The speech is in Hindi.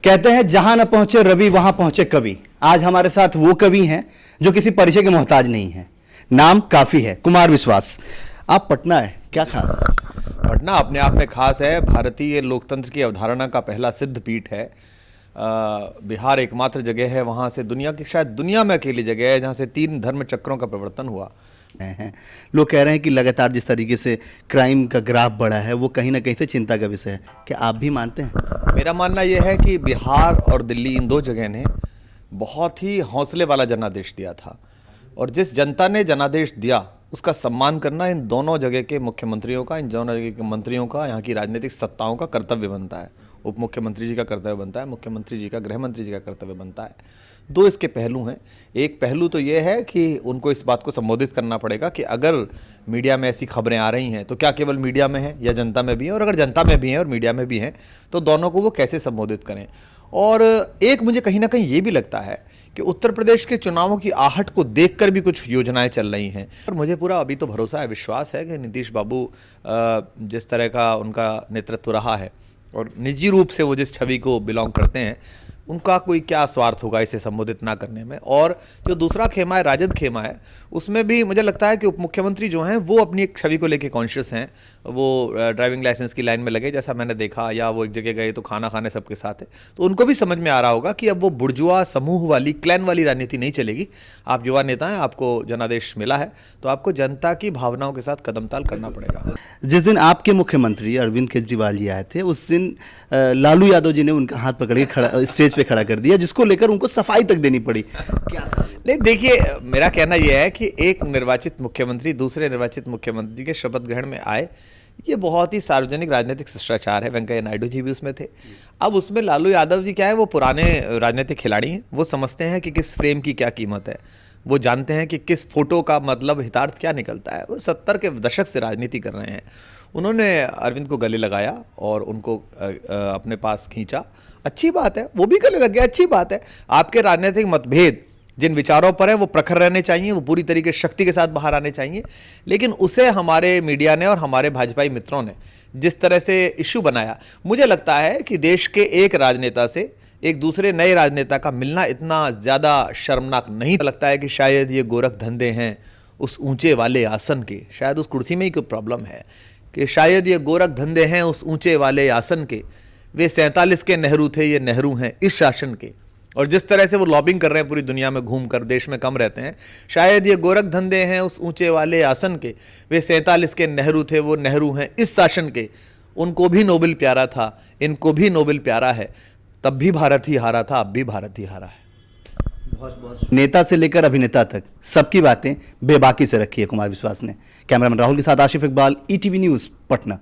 कहते हैं जहां न पहुंचे रवि वहां पहुंचे कवि। आज हमारे साथ वो कवि हैं जो किसी परिचय के मोहताज नहीं है। नाम काफी है, कुमार विश्वास। आप पटना है, क्या खास? पटना अपने आप में खास है। भारतीय लोकतंत्र की अवधारणा का पहला सिद्ध पीठ है। बिहार एकमात्र जगह है वहाँ से दुनिया की, शायद दुनिया में अकेली जगह है जहाँ से 3 धर्म चक्रों का प्रवर्तन हुआ हैं लोग कह रहे हैं कि लगातार जिस तरीके से क्राइम का ग्राफ बढ़ा है वो कहीं ना कहीं से चिंता का विषय है। क्या आप भी मानते हैं? मेरा मानना यह है कि बिहार और दिल्ली, इन 2 जगह ने बहुत ही हौसले वाला जनादेश दिया था, और जिस जनता ने जनादेश दिया उसका सम्मान करना इन दोनों जगह के मुख्यमंत्रियों का, इन दोनों जगह के मंत्रियों का, यहाँ की राजनीतिक सत्ताओं का कर्तव्य बनता है। उप मुख्यमंत्री जी का कर्तव्य बनता है, मुख्यमंत्री जी का, गृह मंत्री जी का कर्तव्य बनता है। 2 इसके पहलू हैं। एक पहलू तो ये है कि उनको इस बात को संबोधित करना पड़ेगा कि अगर मीडिया में ऐसी खबरें आ रही हैं तो क्या केवल मीडिया में है या जनता में भी है, और अगर जनता में भी है और मीडिया में भी है तो दोनों को वो कैसे संबोधित करें। और एक मुझे कहीं ना कहीं ये भी लगता है कि उत्तर प्रदेश के चुनावों की आहट को देखकर भी कुछ योजनाएं चल रही हैं, और मुझे पूरा अभी तो भरोसा है, विश्वास है कि नीतीश बाबू जिस तरह का उनका नेतृत्व रहा है और निजी रूप से वो जिस छवि को बिलोंग करते हैं, उनका कोई क्या स्वार्थ होगा इसे संबोधित ना करने में। और जो दूसरा खेमा है, राजद खेमा है, उसमें भी मुझे लगता है कि उप मुख्यमंत्री जो हैं वो अपनी एक छवि को लेके कॉन्शियस हैं। वो ड्राइविंग लाइसेंस की लाइन में लगे जैसा मैंने देखा, या वो एक जगह गए तो खाना खाने सबके साथ है, तो उनको भी समझ में आ रहा होगा कि अब वो बुर्जुआ समूह वाली, क्लैन वाली राजनीति नहीं चलेगी। आप युवा नेता हैं, आपको जनादेश मिला है, तो आपको जनता की भावनाओं के साथ कदमताल करना पड़ेगा। जिस दिन आपके मुख्यमंत्री अरविंद केजरीवाल जी आए थे उस दिन लालू यादव जी ने उनका हाथ पकड़ के खड़ा, स्टेज पे खड़ा कर दिया, जिसको लेकर उनको सफाई तक देनी पड़ी। क्या? नहीं, देखिए, मेरा कहना यह है कि एक निर्वाचित मुख्यमंत्री दूसरे निर्वाचित मुख्यमंत्री के शपथ ग्रहण में आए, ये बहुत ही सार्वजनिक राजनीतिक शिष्टाचार है। वेंकैया नायडू जी भी उसमें थे। अब उसमें लालू यादव जी क्या है, वो पुराने राजनीतिक खिलाड़ी हैं, वो समझते हैं कि किस फ्रेम की क्या कीमत है, वो जानते हैं कि किस फोटो का मतलब हितार्थ क्या निकलता है। वो 70 के दशक से राजनीति कर रहे हैं। उन्होंने अरविंद को गले लगाया और उनको अपने पास खींचा, अच्छी बात है। वो भी गले लग गया, अच्छी बात है। आपके राजनीतिक मतभेद जिन विचारों पर है वो प्रखर रहने चाहिए, वो पूरी तरीके शक्ति के साथ बाहर आने चाहिए, लेकिन उसे हमारे मीडिया ने और हमारे भाजपाई मित्रों ने जिस तरह से इश्यू बनाया, मुझे लगता है कि देश के एक राजनेता से एक दूसरे नए राजनेता का मिलना इतना ज़्यादा शर्मनाक नहीं लगता है कि शायद ये गोरख धंधे हैं उस ऊंचे वाले आसन के, शायद उस कुर्सी में ही कोई प्रॉब्लम है, कि शायद ये गोरख धंधे हैं उस ऊंचे वाले आसन के। वे 47 के नेहरू थे, ये नेहरू हैं इस शासन के। और जिस तरह से वो लॉबिंग कर रहे हैं पूरी दुनिया में घूमकर, देश में कम रहते हैं, शायद ये गोरख धंधे हैं उस ऊंचे वाले आसन के। वे 47 के नेहरू थे, वो नेहरू हैं इस शासन के। उनको भी नोबेल प्यारा था, इनको भी नोबेल प्यारा है। तब भी भारत ही हारा था, अब भी भारत ही हारा है। नेता से लेकर अभिनेता तक सबकी बातें बेबाकी से रखी है कुमार विश्वास ने। कैमरामैन राहुल के साथ आशिफ इकबाल, ईटीवी न्यूज़, पटना।